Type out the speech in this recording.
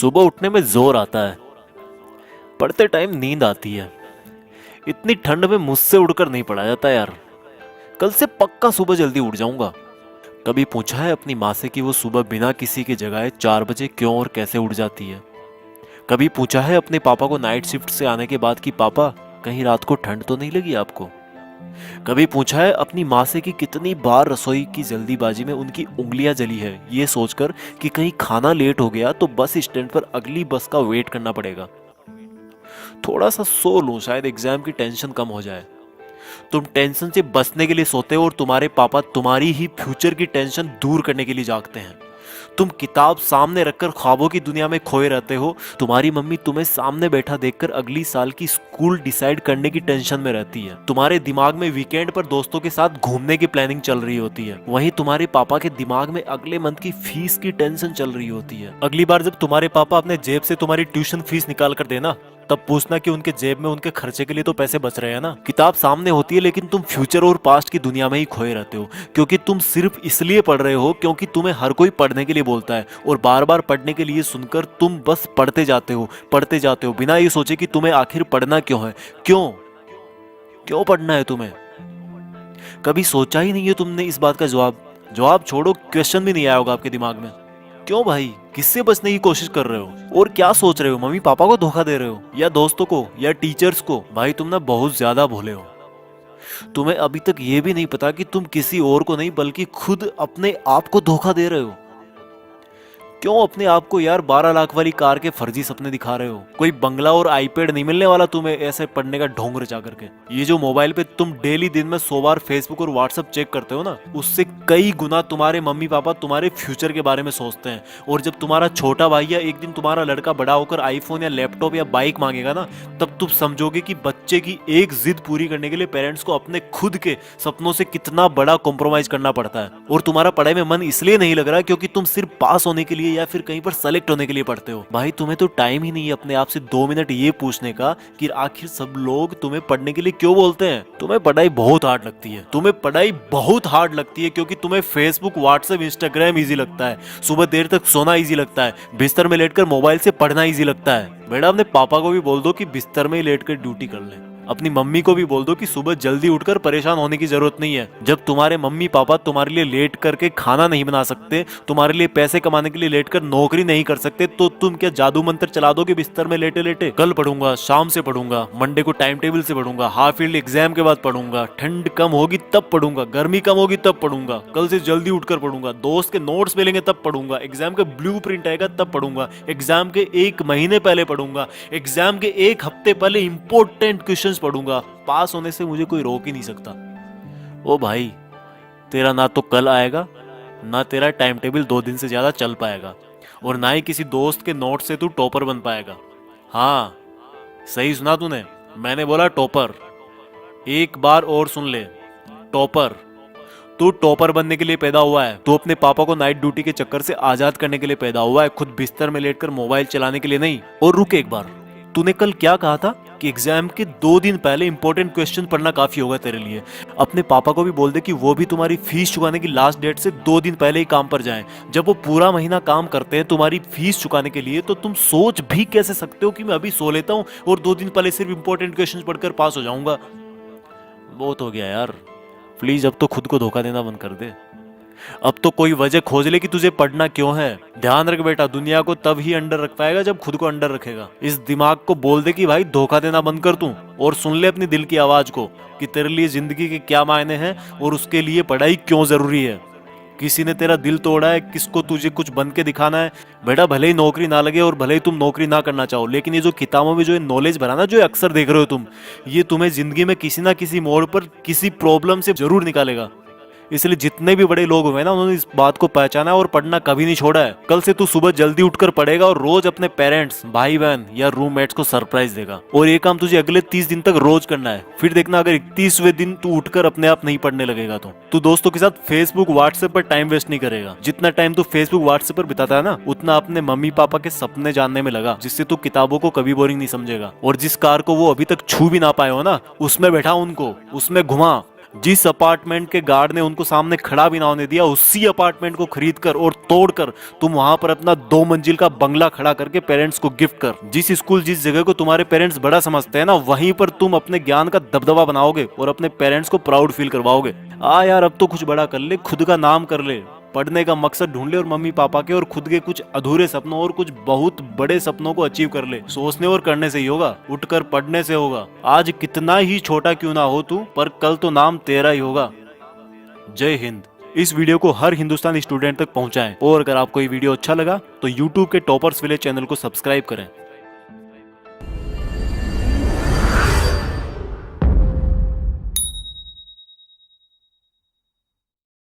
सुबह उठने में जोर आता है, पढ़ते टाइम नींद आती है। इतनी ठंड में मुझसे उड़कर नहीं पढ़ा जाता यार। कल से पक्का सुबह जल्दी उठ जाऊंगा। कभी पूछा है अपनी माँ से कि वो सुबह बिना किसी के जगाए 4 बजे क्यों और कैसे उठ जाती है? कभी पूछा है अपने पापा को नाइट शिफ्ट से आने के बाद कि पापा कहीं रात को ठंड तो नहीं लगी आपको? कभी पूछा है अपनी माँ से कि कितनी बार रसोई की जल्दीबाजी में उनकी उंगलियां जली है ये सोचकर कि कहीं खाना लेट हो गया तो बस स्टैंड पर अगली बस का वेट करना पड़ेगा। थोड़ा सा सो लूं शायद एग्जाम की टेंशन कम हो जाए। तुम टेंशन से बचने के लिए सोते हो और तुम्हारे पापा तुम्हारी ही फ्यूचर की टेंशन दूर करने के लिए जागते हैं। तुम किताब सामने रखकर ख्वाबों की दुनिया में खोए रहते हो। तुम्हारी मम्मी तुम्हें सामने बैठा देखकर अगली साल की स्कूल डिसाइड करने की टेंशन में रहती है। तुम्हारे दिमाग में वीकेंड पर दोस्तों के साथ घूमने की प्लानिंग चल रही होती है। वहीं तुम्हारे पापा के दिमाग में अगले मंथ की फीस की टेंशन चल रही होती है। अगली बार जब तुम्हारे पापा अपने जेब से तुम्हारी ट्यूशन फीस निकाल कर देना, तब पूछना कि उनके जेब में उनके खर्चे के लिए तो पैसे बच रहे हैं ना। किताब सामने होती है लेकिन तुम फ्यूचर और पास्ट की दुनिया में ही खोए रहते हो, क्योंकि तुम सिर्फ इसलिए पढ़ रहे हो क्योंकि तुम्हें हर कोई पढ़ने के लिए बोलता है, और बार बार पढ़ने के लिए सुनकर तुम बस पढ़ते जाते हो बिना ये सोचे कि तुम्हें आखिर पढ़ना क्यों है। क्यों क्यों पढ़ना है तुम्हें? कभी सोचा ही नहीं है तुमने इस बात का जवाब छोड़ो, क्वेश्चन भी नहीं आया होगा आपके दिमाग में। क्यों भाई, किससे बचने की कोशिश कर रहे हो और क्या सोच रहे हो? मम्मी पापा को धोखा दे रहे हो या दोस्तों को या टीचर्स को? भाई तुम ना बहुत ज्यादा भोले हो। तुम्हें अभी तक ये भी नहीं पता कि तुम किसी और को नहीं बल्कि खुद अपने आप को धोखा दे रहे हो। क्यों अपने आप को यार 12 लाख वाली कार के फर्जी सपने दिखा रहे हो? कोई बंगला और आईपैड नहीं मिलने वाला तुम्हें ऐसे पढ़ने का ढोंग रचा करके। ये जो मोबाइल पे तुम डेली दिन में 100 बार फेसबुक और व्हाट्सएप चेक करते हो ना, उससे कई गुना तुम्हारे मम्मी पापा तुम्हारे फ्यूचर के बारे में सोचते हैं। और जब तुम्हारा छोटा भाई या एक दिन तुम्हारा लड़का बड़ा होकर आईफोन या लैपटॉप या बाइक मांगेगा ना, तब तुम समझोगे कि बच्चे की एक जिद पूरी करने के लिए पेरेंट्स को अपने खुद के सपनों से कितना बड़ा कॉम्प्रोमाइज करना पड़ता है। और तुम्हारा पढ़ाई में मन इसलिए नहीं लग रहा क्योंकि तुम सिर्फ पास होने के लिए या फिर कहीं पर सेलेक्ट होने के लिए पढ़ते हो। भाई तुम्हें तो टाइम ही नहीं है अपने आप से 2 मिनट ये पूछने का कि आखिर सब लोग तुम्हें पढ़ने के लिए क्यों बोलते हैं। तुम्हें पढ़ाई बहुत हार्ड लगती है क्योंकि तुम्हें फेसबुक व्हाट्सएप इंस्टाग्राम इजी लगता है, सुबह देर तक सोना इजी लगता है, बिस्तर में लेटकर मोबाइल से पढ़ना इजी लगता है। बेटा अपने पापा को भी बोल दो कि बिस्तर में ही लेटकर ड्यूटी कर ले। अपनी मम्मी को भी बोल दो कि सुबह जल्दी उठकर परेशान होने की जरूरत नहीं है। जब तुम्हारे मम्मी पापा तुम्हारे लिए लेट करके खाना नहीं बना सकते, तुम्हारे लिए पैसे कमाने के लिए लेट कर नौकरी नहीं कर सकते, तो तुम क्या जादू मंत्र चला दोगे बिस्तर में लेटे लेटे? कल पढ़ूंगा, शाम से पढ़ूंगा, मंडे को टाइम टेबल से पढ़ूंगा, हाफ ईयरली एग्जाम के बाद पढ़ूंगा, ठंड कम होगी तब पढ़ूंगा, गर्मी कम होगी तब पढ़ूंगा, कल से जल्दी उठकर पढ़ूंगा, दोस्त के नोट्स मिलेंगे तब पढ़ूंगा, एग्जाम का ब्लू प्रिंट आएगा तब पढ़ूंगा, एग्जाम के 1 महीने पहले पढ़ूंगा, एग्जाम के 1 हफ्ते पहले इंपॉर्टेंट क्वेश्चंस पढ़ूंगा। पास होने से मुझे कोई रोक ही नहीं सकता। ओ भाई, तेरा ना तो कल आएगा, ना तेरा टाइम टेबल 2 दिन से ज्यादा चल पाएगा, और ना ही किसी दोस्त के नोट से तू टॉपर बन पाएगा। हाँ, सही सुना तूने, मैंने बोला टॉपर। एक बार और सुन ले, टॉपर। तू टॉपर बनने के लिए पैदा हुआ है। तू अपने पापा को नाइट ड्यूटी के चक्कर से आजाद करने के लिए पैदा हुआ है, खुद बिस्तर में लेटकर मोबाइल चलाने के लिए नहीं। और रुक एक बार, तूने कल क्या कहा था कि एग्जाम के 2 दिन पहले इंपॉर्टेंट क्वेश्चन पढ़ना काफी होगा तेरे लिए। अपने पापा को भी बोल दे कि वो भी तुम्हारी फीस चुकाने की लास्ट डेट से 2 दिन पहले ही काम पर जाएं। जब वो पूरा महीना काम करते हैं तुम्हारी फीस चुकाने के लिए, तो तुम सोच भी कैसे सकते हो कि मैं अभी सो लेता हूँ और 2 दिन पहले सिर्फ इंपॉर्टेंट क्वेश्चन पढ़कर पास हो जाऊंगा? बहुत हो गया यार, प्लीज अब तो खुद को धोखा देना बंद कर दे। अब तो कोई वजह खोज ले कि तुझे पढ़ना क्यों है। ध्यान रख बेटा, दुनिया को तब ही अंडर रख पाएगा जब खुद को अंडर रखेगा। इस दिमाग को बोल दे कि भाई धोखा देना बंद कर तू, और सुन ले अपनी दिल की आवाज को कि तेरे लिए जिंदगी के क्या मायने हैं और उसके लिए पढ़ाई क्यों जरूरी है। किसी ने तेरा दिल तोड़ा है, किसको तुझे कुछ बन के दिखाना है। बेटा भले ही नौकरी ना लगे और भले ही तुम नौकरी ना करना चाहो, लेकिन ये जो किताबों में जो ये नॉलेज भरा ना, जो अक्सर देख रहे हो तुम, ये तुम्हें जिंदगी में किसी ना किसी मोड़ पर किसी प्रॉब्लम से जरूर निकालेगा। इसलिए जितने भी बड़े लोग हुए ना, उन्होंने इस बात को पहचाना और पढ़ना कभी नहीं छोड़ा है। कल से तू सुबह जल्दी उठकर पढ़ेगा और रोज अपने पेरेंट्स, भाई बहन या रूममेट्स को सरप्राइज देगा। और ये काम तुझे अगले 30 दिन तक रोज करना है। फिर देखना अगर 31वें दिन तू उठकर अपने आप नहीं पढ़ने लगेगा तो तू दोस्तों के साथ फेसबुक व्हाट्सएप पर टाइम वेस्ट नहीं करेगा। जितना टाइम तू फेसबुक व्हाट्सएप पर बिताता है ना, उतना अपने मम्मी पापा के सपने जानने में लगा, जिससे तू किताबों को कभी बोरिंग नहीं समझेगा। और जिस कार को वो अभी तक छू भी ना पाए हो ना, उसमें बैठा उनको, उसमें घुमा, जिस अपार्टमेंट के गार्ड ने उनको सामने खड़ा भी ना होने दिया, उसी अपार्टमेंट को खरीद कर और तोड़कर तुम वहां पर अपना 2 मंजिल का बंगला खड़ा करके पेरेंट्स को गिफ्ट कर। जिस स्कूल जिस जगह को तुम्हारे पेरेंट्स बड़ा समझते हैं ना, वहीं पर तुम अपने ज्ञान का दबदबा बनाओगे और अपने पेरेंट्स को प्राउड फील करवाओगे। यार अब तो कुछ बड़ा कर ले, खुद का नाम कर ले, पढ़ने का मकसद ढूंढ ले और मम्मी पापा के और खुद के कुछ अधूरे सपनों और कुछ बहुत बड़े सपनों को अचीव कर ले। सोचने और करने से ही होगा, उठकर पढ़ने से होगा। आज कितना ही छोटा क्यों ना हो तू, पर कल तो नाम तेरा ही होगा। जय हिंद। इस वीडियो को हर हिंदुस्तानी स्टूडेंट तक पहुंचाएं और अगर आपको ये वीडियो अच्छा लगा तो YouTube के टॉपर्स विलेज चैनल को सब्सक्राइब करें।